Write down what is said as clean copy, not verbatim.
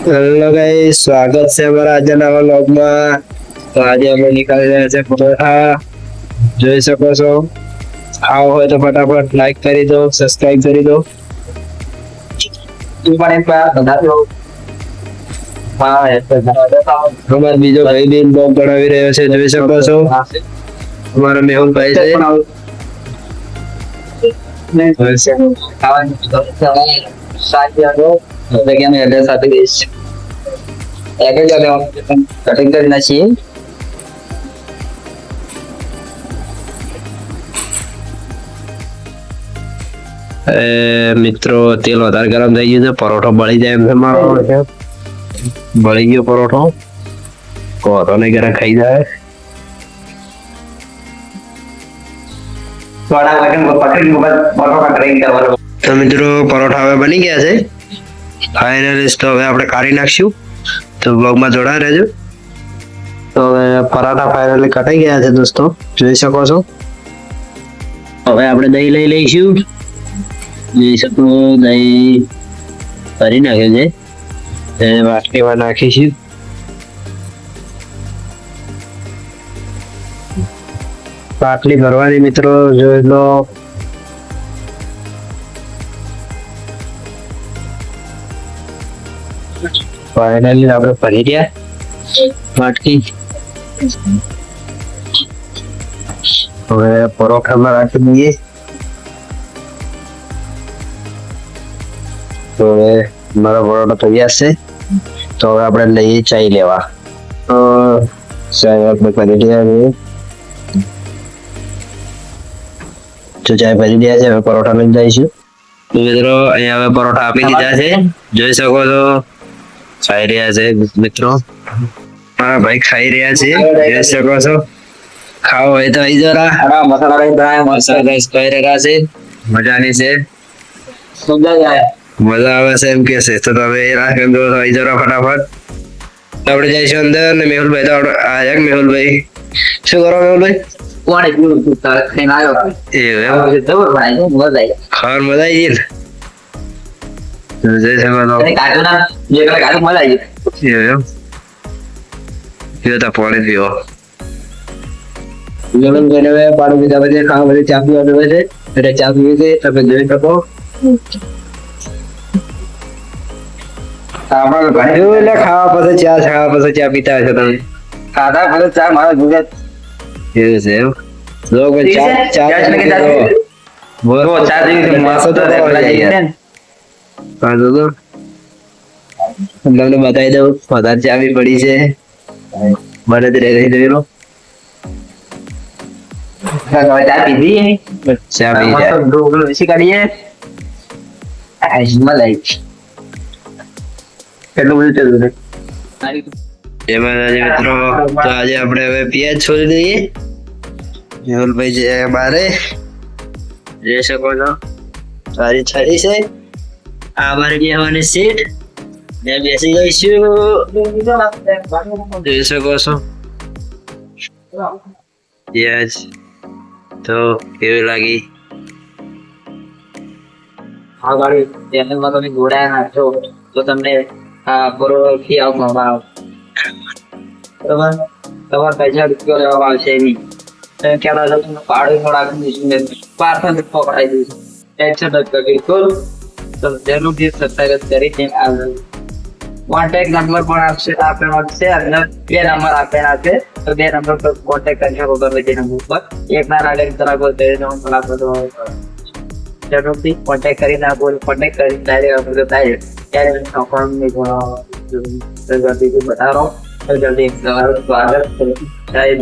Hello guys, સ્વાગત છે અમારા આજના નવા વ્લોગમાં। તો આજે અમે નીકળી રહ્યા છે પરોઠા, જોઈ શકો છો। આવો હોય તો ફટાફટ લાઈક કરી દો, સબસ્ક્રાઇબ કરી દો। અમારો બીજો ભાઈ બી બ્લોગ બનાવી રહ્યો છે, જોઈ શકો છો। અમારો મેહુલભાઈ છે। કટિંગ કરી નાખીએ। મિત્રો તેલ વધારે ગરમ થઈ ગયું છે, પરોઠો બળી જાય એમ છે મારો। બળી ગયો પરોઠો, કોતો નહીં ઘરે ખાઈ જાય। તો મિત્રો પરોઠા હવે બની ગયા છે ફાઇનલિસ્ટ। તો હવે આપણે કાઢી નાખશું, તો બ્લોગમાં જોડાઈ રહેજો। તો હવે પરાઠા ફાઇનલી કટાઈ ગયા છે દોસ્તો, જોઈ શકો છો। હવે આપણે દહીં લઈ લઈશું, જોઈ શકો દહીં ભરી નાખ્યું છે, એને વાટકીમાં નાખીશું। પાટલી ભરવાની મિત્રો, જોઈ લો। ફાઇનલી આપણે ભરી રહ્યા વાટકી। હવે પરોઠામાં રાખી દઈએ। તો હવે મારો પરોઠો તૈયાર છે। તો હવે આપણે લઈએ ચાઈ લેવા। તો ચાય આપણે ભરી રહ્યા છે, તો ચાય ભરી રહ્યા છે, હવે પરોઠા લઈ જઈશું। તો મિત્રો અહીંયા હવે પરોઠા આપી દીધા છે, જોઈ શકો છો। ખાઈ રહ્યા છે મિત્રો, મારા ભાઈ ખાઈ રહ્યા છે, જોઈ શકો છો। ખાઓ હોય તો આવી જરા, મસાલા રાઈસ ખાઈ રહ્યા છે, મજાની છે, મજા આવે છે એમ કે છે। તો તમે રાખી દો, આવી જરા ફટાફટ। આપણે જઈશું અંદર ને મેહુલભાઈ તો આયા। મેહુલભાઈ શું કરો મેહુલભાઈ? ખાવાનું મજા આવી ગઈ ને, જઈ શકો છો। પાણી પીવો, પાણી પીધા પછી ખાવા પછી ચા પીવાનું હોય છે, એટલે ચા પીવી છે, તમે જોઈ શકો। ખાવા પછી ચા પીતા હશો તમે? ખાધા પછી ચા મારા ગુજરાત એવું છે એમ? લોકો ચા તમને બતાવી દઉં, વધારે ચા બી પડી છે, મને જ રહી જોઈ લો। ચા પીધી, ચા પી જાય મલાઈ કેટલું બધું ચાલુ છે। એમાં મિત્રો તો આજે આપણે હવે પિયાજ છોડી દઈએ। મેહુલભાઈ છે બારે, જોઈ શકો છો। સારી છરી છે, આ મારી બેહવાની સીટ, મેં બેસી જઈશું, જોઈ શકો છો। પિયાજ તો કેવી લાગી? હા ગાડી ચેનલમાં તમે જોડાયા નાખો તો તમને પરોઠી આવવામાં આવે, બરાબર? તમારે પૈસા રૂપિયા લેવામાં આવશે નહીં। તમે કહેતા છો તમને પાડું મોડા દઈશું, પાર્સલ પકડાઈ દઈશું, ટેન્શન જ કરી બિલકુલ। તો જરૂરથી સબસ્ક્રાઇબ કરી કોન્ટેક્ટ નંબર પણ આપેલો છે, અને 2 નંબર આપેલા છે, તો 2 નંબર પર કોન્ટેક્ટ કરી શકો ગમે તે નંબર પર। એક ના રાડે તરફ જરૂરથી કોન્ટેક્ટ કરીને આપો, કોન્ટેક્ટ કરીને ડાયરેક્ટ થાય ત્યારે અકાઉન્ટની જલ્દી બતાવો, જલ્દી સ્વાગત થાય।